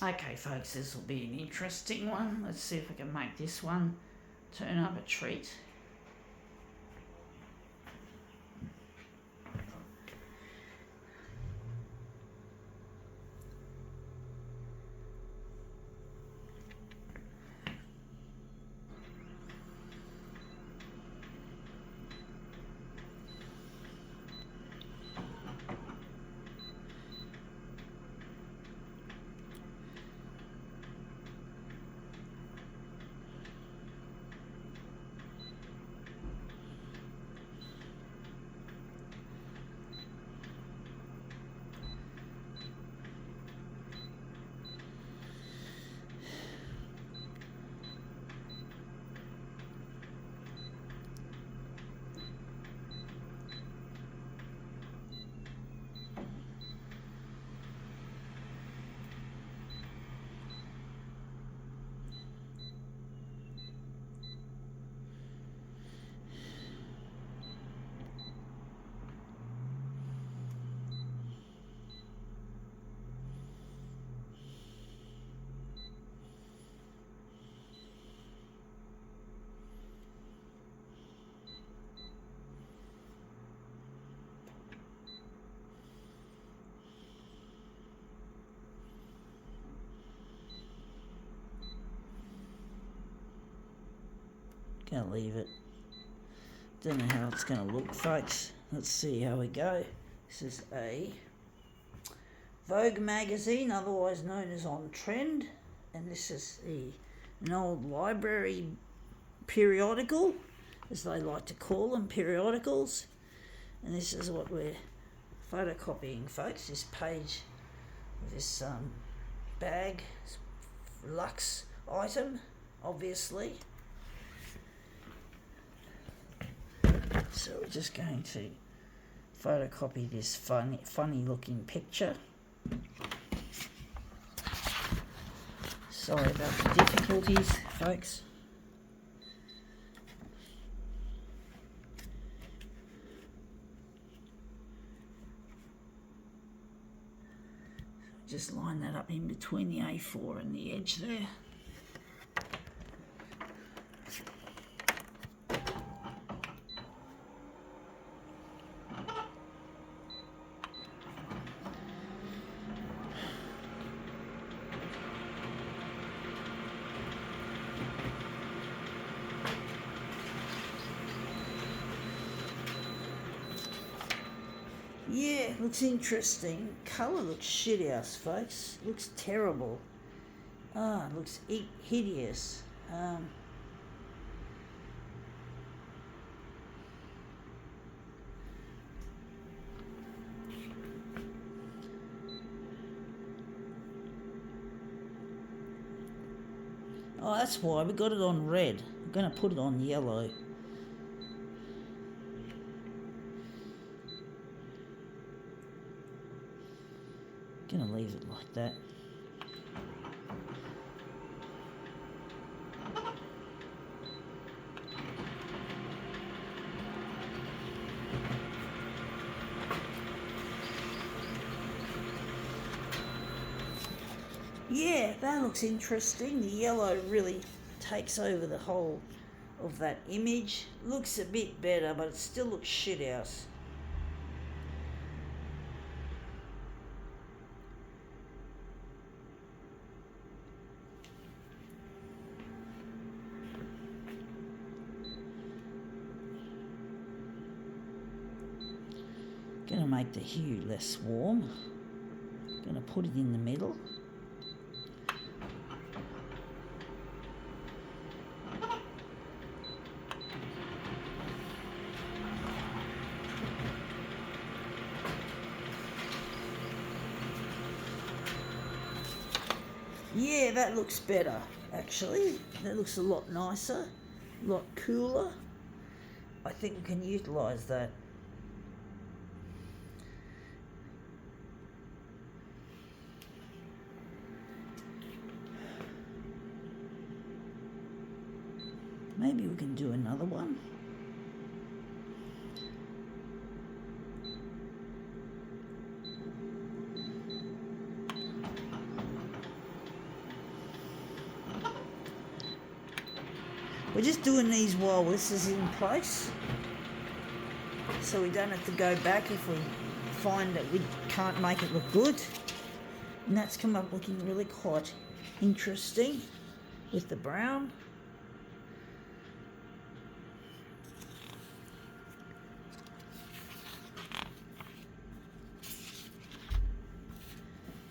Okay, folks, this will be an interesting one. Let's see if I can make this one turn up a treat. Gonna leave it. Don't know how it's gonna look, folks. Let's see how we go. This is a Vogue magazine, otherwise known as On Trend, and this is an old library periodical, as they like to call them, periodicals. And this is what we're photocopying, folks. This page, this bag, luxe item, obviously. So we're just going to photocopy this funny looking picture. Sorry about the difficulties, folks. Just line that up in between the A4 and the edge there. Yeah, looks interesting. Colour looks shit house, folks. Looks terrible. Looks hideous. Oh, that's why we got it on red. I'm going to put it on yellow. Gonna leave it like that. Yeah, that looks interesting. The yellow really takes over the whole of that image. Looks a bit better, but it still looks shit house. Gonna make the hue less warm. Gonna put it in the middle. Yeah, that looks better, actually. That looks a lot nicer, a lot cooler. I think we can utilise that. Maybe we can do another one. We're just doing these while this is in place, so we don't have to go back if we find that we can't make it look good. And that's come up looking really quite interesting with the brown.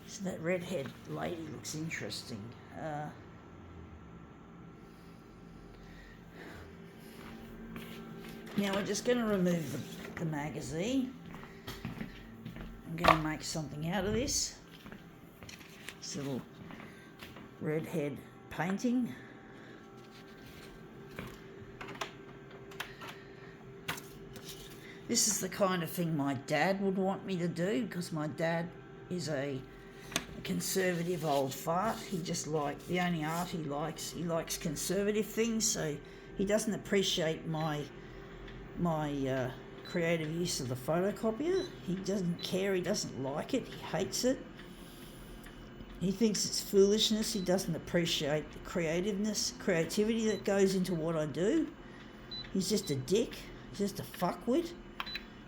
So that redhead lady looks interesting. Now we're just going to remove the magazine. I'm going to make something out of this. This little redhead painting. This is the kind of thing my dad would want me to do, because my dad is a conservative old fart. He just the only art he likes conservative things, so he doesn't appreciate my creative use of the photocopier. He doesn't care, he doesn't like it, he hates it. He thinks it's foolishness. He doesn't appreciate the creativity that goes into what I do. He's just a dick, he's just a fuckwit.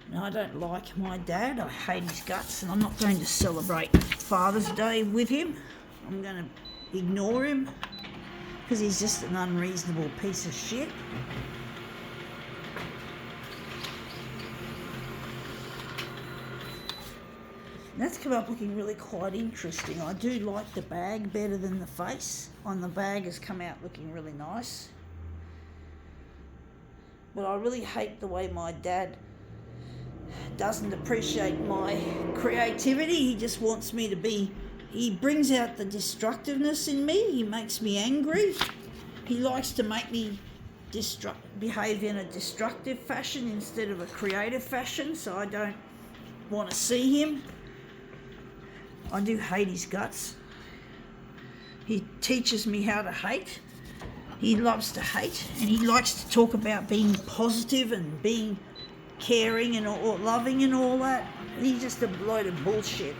And I don't like my dad, I hate his guts, and I'm not going to celebrate Father's Day with him. I'm going to ignore him, because he's just an unreasonable piece of shit. That's come up looking really quite interesting. I do like the bag better than the face. On the bag has come out looking really nice. But I really hate the way my dad doesn't appreciate my creativity. He just wants me to be... He brings out the destructiveness in me. He makes me angry. He likes to make me behave in a destructive fashion instead of a creative fashion, so I don't want to see him. I do hate his guts. He teaches me how to hate. He loves to hate, and he likes to talk about being positive and being caring and or loving and all that. He's just a load of bullshit.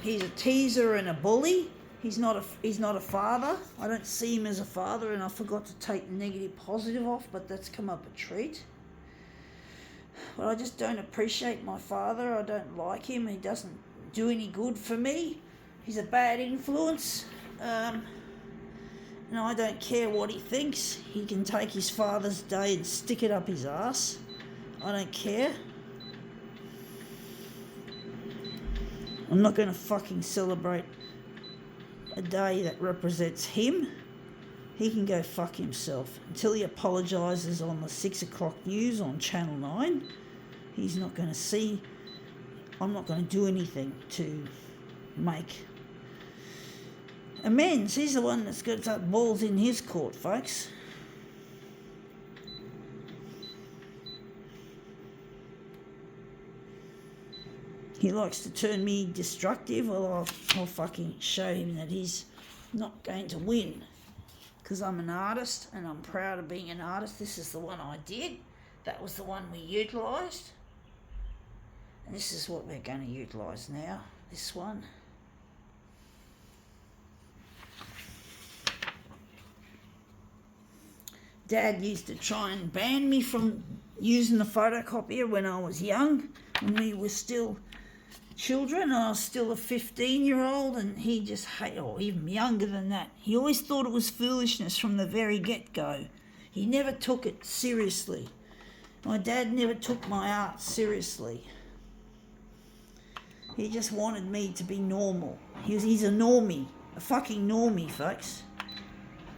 He's a teaser and a bully. He's not a father. I don't see him as a father, and I forgot to take the negative positive off, but that's come up a treat. But I just don't appreciate my father. I don't like him. He doesn't do any good for me. He's a bad influence. And I don't care what he thinks. He can take his Father's Day and stick it up his ass. I don't care. I'm not going to fucking celebrate a day that represents him. He can go fuck himself. Until he apologises on the 6 o'clock news on Channel 9, he's not going to see... I'm not going to do anything to make amends. He's the one that's got that balls in his court, folks. He likes to turn me destructive. Well, I'll fucking show him that he's not going to win. Because I'm an artist, and I'm proud of being an artist. This is the one I did. That was the one we utilised. And this is what we're going to utilise now. This one. Dad used to try and ban me from using the photocopier when I was young. When we were still children. I was still a 15-year-old, and he just hated, or even younger than that. He always thought it was foolishness from the very get-go. He never took it seriously. My dad never took my art seriously. He just wanted me to be normal. He's a normie, a fucking normie, folks.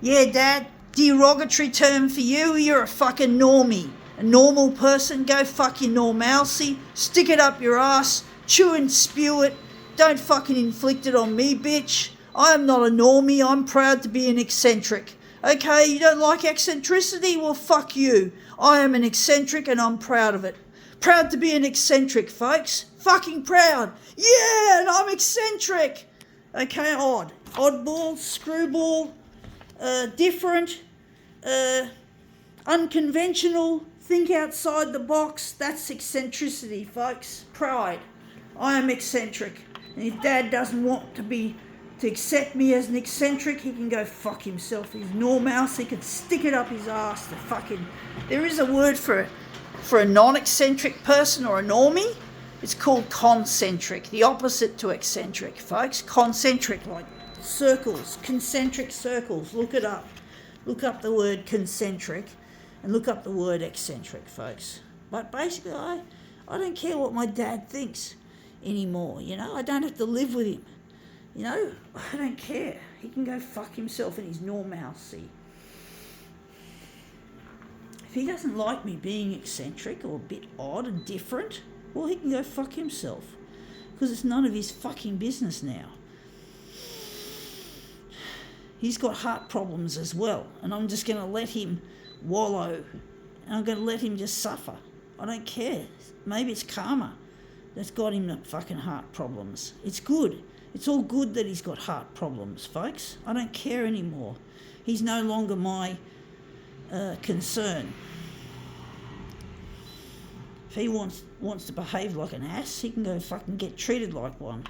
Yeah, Dad, derogatory term for you. You're a fucking normie. A normal person, go fuck your normalcy. Stick it up your ass. Chew and spew it. Don't fucking inflict it on me, bitch. I am not a normie. I'm proud to be an eccentric. Okay, you don't like eccentricity? Well, fuck you. I am an eccentric and I'm proud of it. Proud to be an eccentric, folks. Fucking proud. Yeah, and I'm eccentric. Okay, odd. Oddball, screwball, different, unconventional, think outside the box. That's eccentricity, folks. Pride. I am eccentric. And if Dad doesn't want to be to accept me as an eccentric, he can go fuck himself. He's normouse, he can stick it up his ass to fucking... There is a word for a non-eccentric person or a normie. It's called concentric, the opposite to eccentric, folks. Concentric, like circles, concentric circles. Look it up. Look up the word concentric and look up the word eccentric, folks. But basically, I don't care what my dad thinks anymore, you know. I don't have to live with him. You know, I don't care. He can go fuck himself in his normalcy. If he doesn't like me being eccentric or a bit odd and different, well, he can go fuck himself. Because it's none of his fucking business now. He's got heart problems as well. And I'm just going to let him wallow. And I'm going to let him just suffer. I don't care. Maybe it's karma that's got him the fucking heart problems. It's good. It's all good that he's got heart problems, folks. I don't care anymore. He's no longer my concern. If he wants to behave like an ass, he can go fucking get treated like one.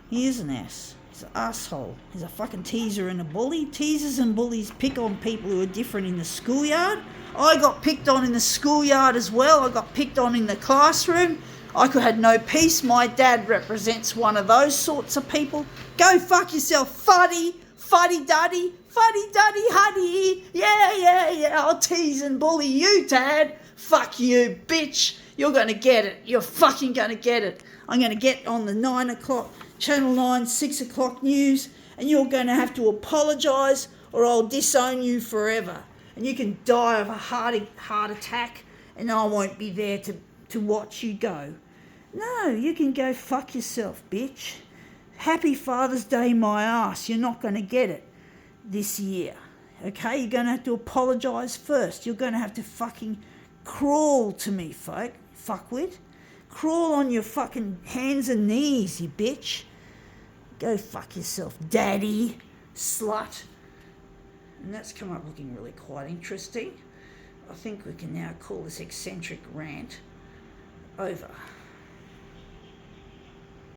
He is an ass. He's an asshole. He's a fucking teaser and a bully. Teasers and bullies pick on people who are different in the schoolyard. I got picked on in the schoolyard as well. I got picked on in the classroom. I could have no peace. My dad represents one of those sorts of people. Go fuck yourself, fuddy duddy, huddy. Yeah, I'll tease and bully you, Dad. Fuck you, bitch. You're going to get it. You're fucking going to get it. I'm going to get on the 9 o'clock, Channel 9, 6 o'clock news, and you're going to have to apologise or I'll disown you forever. And you can die of a heart attack and I won't be there to watch you go. No, you can go fuck yourself, bitch. Happy Father's Day, my ass. You're not going to get it this year. Okay? You're going to have to apologise first. You're going to have to fucking crawl to me, fuckwit. Crawl on your fucking hands and knees, you bitch. Go fuck yourself, daddy, slut. And that's come up looking really quite interesting. I think we can now call this eccentric rant over.